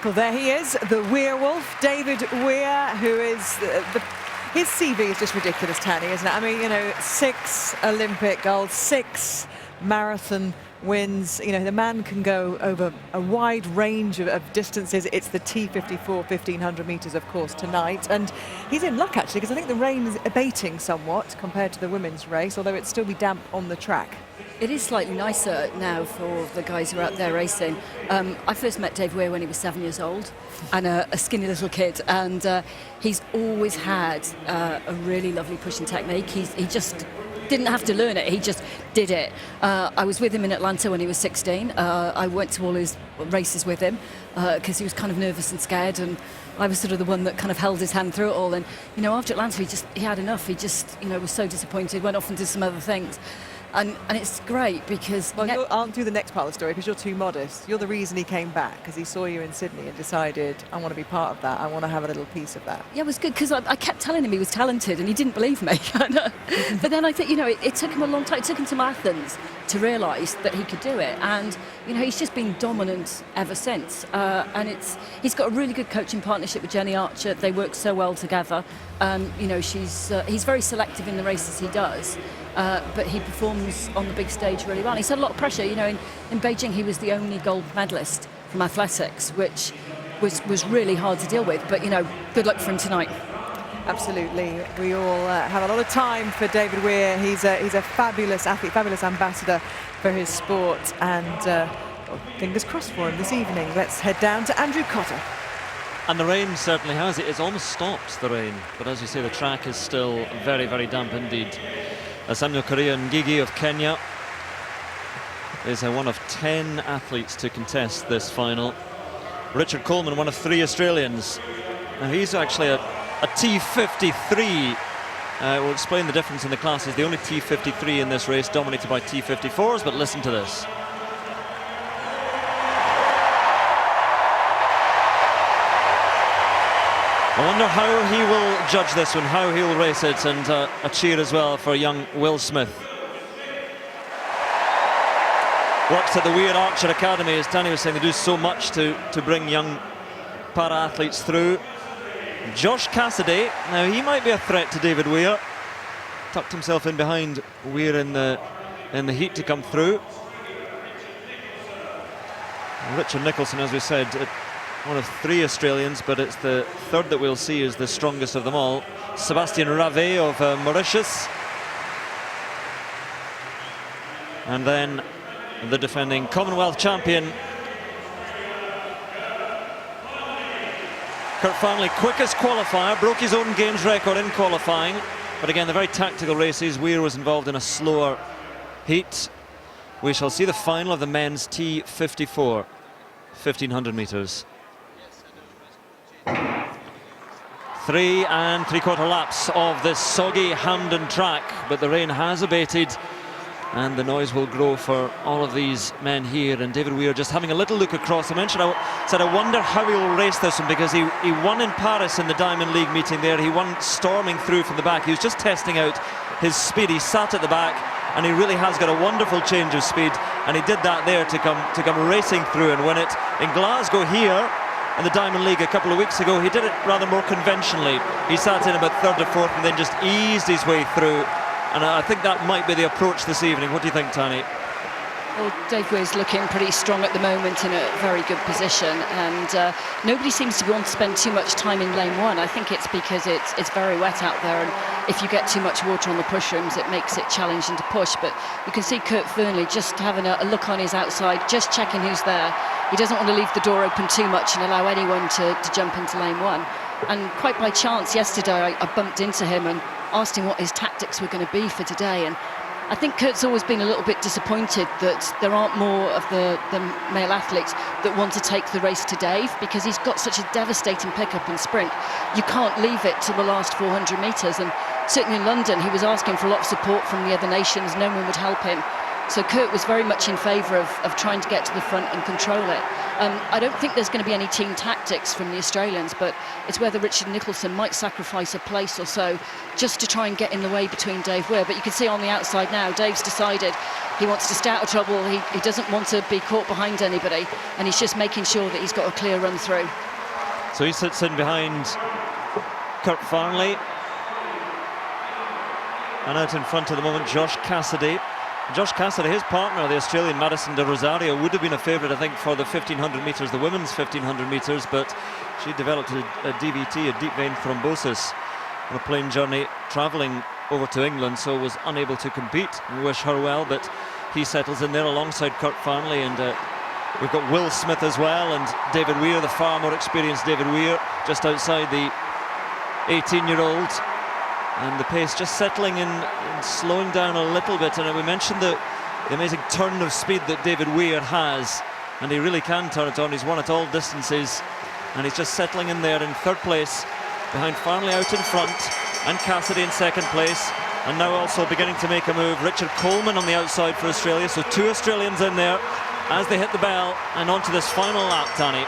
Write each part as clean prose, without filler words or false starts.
Well, there he is, the Werewolf, David Weir, who is his CV is just ridiculous, Tanny, isn't it? I mean, you know, 6 Olympic golds, 6 marathon wins. You know, the man can go over a wide range of distances. It's the T54 1500 meters, of course, tonight. And he's in luck, actually, because I think the rain is abating somewhat compared to the women's race, although it'd still be damp on the track. It is slightly nicer now for the guys who are out there racing. I first met Dave Weir when he was 7 years old and a skinny little kid, and he's always had a really lovely pushing technique. He just didn't have to learn it, he just did it. I was with him in Atlanta when he was 16. I went to all his races with him because he was kind of nervous and scared, and I was sort of the one that kind of held his hand through it all. And, you know, after Atlanta he had enough. He just, you know, was so disappointed, went off and did some other things. And it's great because... Well, I'll do the next part of the story because you're too modest. You're the reason he came back, because he saw you in Sydney and decided, I want to be part of that. I want to have a little piece of that. Yeah, it was good because I kept telling him he was talented and he didn't believe me. But then I think, you know, it took him a long time. It took him to Athens to realise that he could do it. And, you know, he's just been dominant ever since. And he's got a really good coaching partnership with Jenny Archer. They work so well together. You know, he's very selective in the races he does. But he performs on the big stage really well. And he's had a lot of pressure. You know, in Beijing he was the only gold medalist from athletics, which was really hard to deal with. But, you know, good luck for him tonight. Absolutely. We all have a lot of time for David Weir. He's a fabulous athlete, fabulous ambassador for his sport. And well, fingers crossed for him this evening. Let's head down to Andrew Cotter. And the rain certainly has. It's almost stopped, the rain. But as you say, the track is still very, very damp indeed. Samuel Korea Ngigi of Kenya is one of 10 athletes to contest this final. Richard Coleman, one of 3 Australians. Now he's actually a T53. We'll explain the difference in the classes. The only T53 in this race, dominated by T54s, but listen to this. I wonder how he will judge this one, how he'll race it, and a cheer as well for young Will Smith. Works at the Weir Archer Academy, as Danny was saying. They do so much to bring young para-athletes through. Josh Cassidy, now he might be a threat to David Weir. Tucked himself in behind Weir in the heat to come through. And Richard Nicholson, as we said, one of 3 Australians, but it's the third that we'll see is the strongest of them all. Sebastian Rave of Mauritius. And then the defending Commonwealth champion, Kurt Fearnley, quickest qualifier, broke his own games record in qualifying. But again, the very tactical races. Weir was involved in a slower heat. We shall see the final of the men's T54 1500 meters. 3 3/4 laps of this soggy Hampden track, but the rain has abated and the noise will grow for all of these men here. And David Weir just having a little look across. I wonder how he will race this one, because he won in Paris in the Diamond League meeting there. He won storming through from the back. He was just testing out his speed. He sat at the back and he really has got a wonderful change of speed, and he did that there to come racing through and win it. In Glasgow here in the Diamond League a couple of weeks ago, he did it rather more conventionally. He sat in about 3rd or 4th and then just eased his way through. And I think that might be the approach this evening. What do you think, Tani? Well, Dave Weir's looking pretty strong at the moment, in a very good position, and nobody seems to want to spend too much time in lane 1. I think it's because it's very wet out there, and if you get too much water on the pushrooms, it makes it challenging to push. But you can see Kurt Fearnley just having a look on his outside, just checking who's there. He doesn't want to leave the door open too much and allow anyone to jump into lane 1. And quite by chance yesterday, I bumped into him and asked him what his tactics were going to be for today. And I think Kurt's always been a little bit disappointed that there aren't more of the male athletes that want to take the race to Dave, because he's got such a devastating pickup and sprint. You can't leave it to the last 400 metres, and certainly in London he was asking for a lot of support from the other nations. No one would help him. So Kurt was very much in favour of trying to get to the front and control it. I don't think there's going to be any team tactics from the Australians, but it's whether Richard Nicholson might sacrifice a place or so just to try and get in the way between Dave Weir. But you can see on the outside now, Dave's decided he wants to stay out of trouble. He doesn't want to be caught behind anybody, and he's just making sure that he's got a clear run through. So he sits in behind Kurt Farnley. And out in front at the moment, Josh Cassidy. Josh Cassidy, his partner, the Australian Madison de Rosario, would have been a favourite, I think, for the 1500 metres, the women's 1500 metres, but she developed a DVT, a deep vein thrombosis, on a plane journey travelling over to England, so was unable to compete. We wish her well, but he settles in there alongside Kurt Farnley, and we've got Will Smith as well, and David Weir, the far more experienced David Weir, just outside the 18-year-old. And the pace just settling in and slowing down a little bit. And we mentioned the amazing turn of speed that David Weir has, and he really can turn it on. He's won at all distances, and he's just settling in there in third place behind Farnley out in front, and Cassidy in second place, and now also beginning to make a move, Richard Coleman on the outside for Australia. So 2 Australians in there as they hit the bell and onto this final lap, Tanny.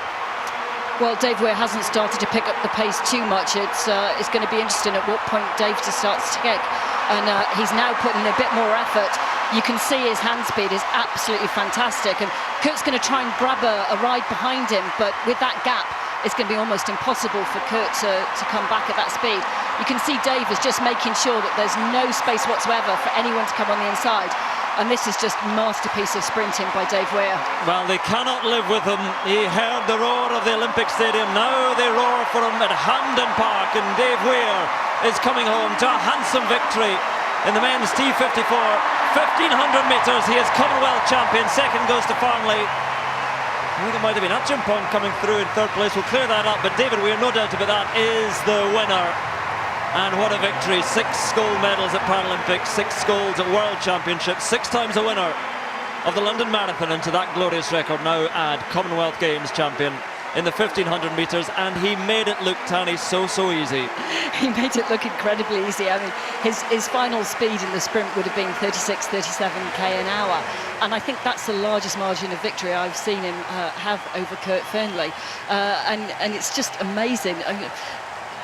Well, Dave Weir hasn't started to pick up the pace too much. It's going to be interesting at what point Dave just starts to kick. And he's now putting in a bit more effort. You can see his hand speed is absolutely fantastic. And Kurt's going to try and grab a ride behind him, but with that gap, it's going to be almost impossible for Kurt to come back at that speed. You can see Dave is just making sure that there's no space whatsoever for anyone to come on the inside. And this is just a masterpiece of sprinting by Dave Weir. Well, they cannot live with him. He heard the roar of the Olympic Stadium. Now they roar for him at Hampden Park, and Dave Weir is coming home to a handsome victory in the men's T54 1500 metres. He is Commonwealth champion. Second goes to Farnley. I think it might have been Atchimpong coming through in third place. We'll clear that up, but David Weir, no doubt about that, is the winner. And what a victory. 6 gold medals at Paralympics, 6 golds at World Championships, 6 times a winner of the London Marathon. And to that glorious record now add Commonwealth Games champion in the 1500 metres, and he made it look, Tanny, so easy. He made it look incredibly easy. I mean, his final speed in the sprint would have been 36-37 k/h, and I think that's the largest margin of victory I've seen him have over Kurt Farnley, and it's just amazing. I mean,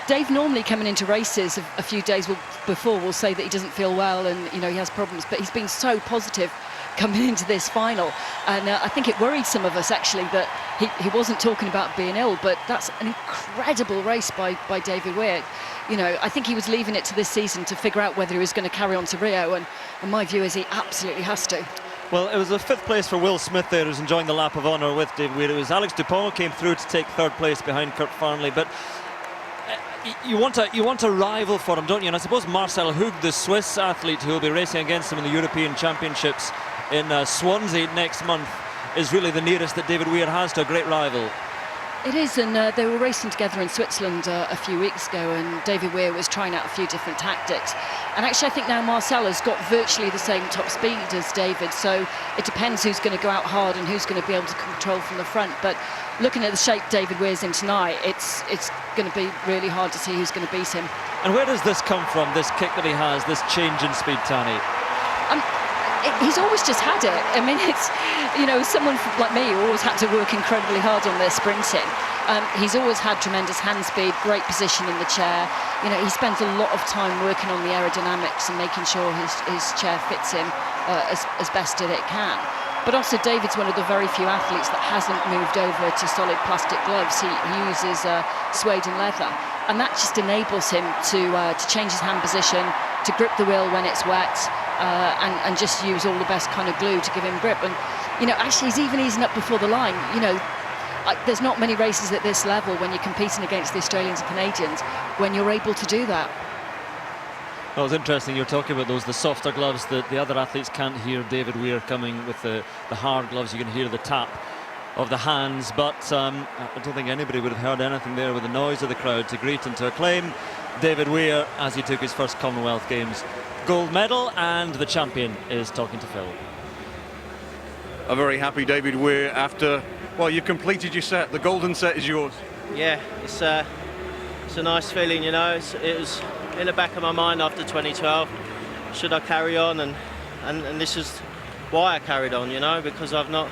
Dave normally coming into races a few days before will say that he doesn't feel well and he has problems, but he's been so positive coming into this final, and I think it worried some of us actually that he wasn't talking about being ill, but that's an incredible race by David Weir. I think he was leaving it to this season to figure out whether he was going to carry on to Rio, and my view is he absolutely has to. Well, it was a 5th place for Will Smith there, who's enjoying the lap of honour with David Weir. It was Alex Dupont came through to take 3rd place behind Kurt Farnley, but you want a rival for him, don't you? And I suppose Marcel Hug, the Swiss athlete who will be racing against him in the European Championships in Swansea next month, is really the nearest that David Weir has to a great rival. It is, and they were racing together in Switzerland a few weeks ago, and David Weir was trying out a few different tactics. And actually I think now Marcel has got virtually the same top speed as David, so it depends who's going to go out hard and who's going to be able to control from the front. But looking at the shape David Weir's in tonight, it's going to be really hard to see who's going to beat him. And where does this come from, this kick that he has, this change in speed, Tanny? He's always just had it. I mean, it's, someone like me who always had to work incredibly hard on their sprinting. He's always had tremendous hand speed, great position in the chair. He spends a lot of time working on the aerodynamics and making sure his chair fits him as best as it can. But also David's one of the very few athletes that hasn't moved over to solid plastic gloves. He uses suede and leather, and that just enables him to change his hand position, to grip the wheel when it's wet, and just use all the best kind of glue to give him grip. And actually he's even easing up before the line. There's not many races at this level when you're competing against the Australians and Canadians when you're able to do that. Well, it's interesting you're talking about the softer gloves that the other athletes can't hear. David Weir coming with the hard gloves, you can hear the tap of the hands, but I don't think anybody would have heard anything there with the noise of the crowd to greet and to acclaim David Weir as he took his first Commonwealth Games gold medal, and the champion is talking to Phil. A very happy David Weir after, well, you've completed your set. The golden set is yours. Yeah, it's a nice feeling, It was in the back of my mind after 2012. Should I carry on? And this is why I carried on, you know, because I've not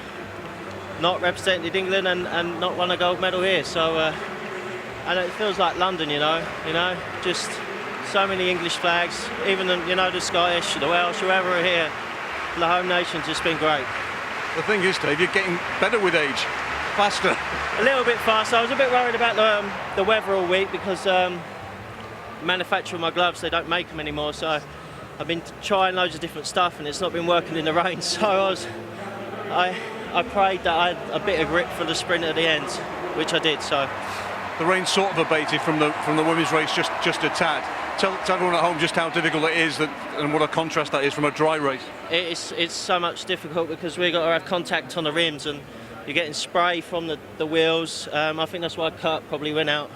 represented England and not won a gold medal here. So, and it feels like London, you know, just so many English flags, even the Scottish, the Welsh, whoever are here. The home nation's just been great. The thing is, Dave, you're getting better with age, faster. A little bit faster. I was a bit worried about the weather all week because manufacturing my gloves, they don't make them anymore. So I've been trying loads of different stuff and it's not been working in the rain. So I prayed that I had a bit of grip for the sprint at the end, which I did. So the rain sort of abated from the women's race just a tad. Tell everyone at home just how difficult it is and what a contrast that is from a dry race. It's so much difficult because we've got to have contact on the rims and you're getting spray from the wheels. I think that's why Kurt probably went out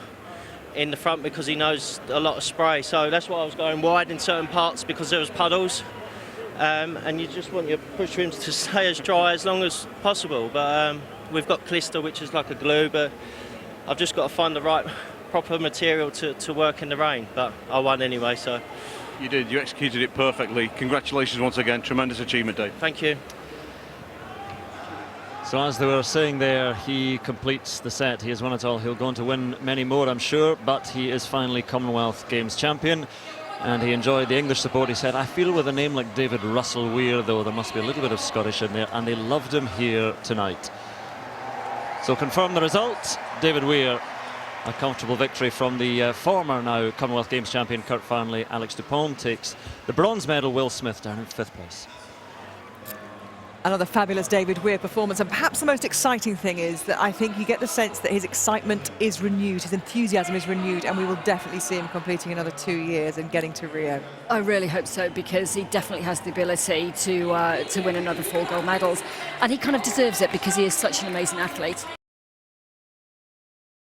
in the front, because he knows a lot of spray. So that's why I was going wide in certain parts, because there was puddles. And you just want your push rims to stay as dry as long as possible. But we've got Clister, which is like a glue, but I've just got to find the right proper material to work in the rain. But I won anyway, so. You did, you executed it perfectly. Congratulations once again, tremendous achievement, Dave. Thank you. So as they were saying there, he completes the set. He has won it all. He'll go on to win many more, I'm sure, but he is finally Commonwealth Games champion. And he enjoyed the English support. He said, I feel with a name like David Russell Weir, though, there must be a little bit of Scottish in there, and they loved him here tonight. So confirm the result. David Weir, a comfortable victory from the former now Commonwealth Games champion Kurt Farnley. Alex Dupont takes the bronze medal. Will Smith down in 5th place. Another fabulous David Weir performance, and perhaps the most exciting thing is that I think you get the sense that his excitement is renewed, his enthusiasm is renewed, and we will definitely see him completing another 2 years and getting to Rio. I really hope so, because he definitely has the ability to win another 4 gold medals, and he kind of deserves it because he is such an amazing athlete.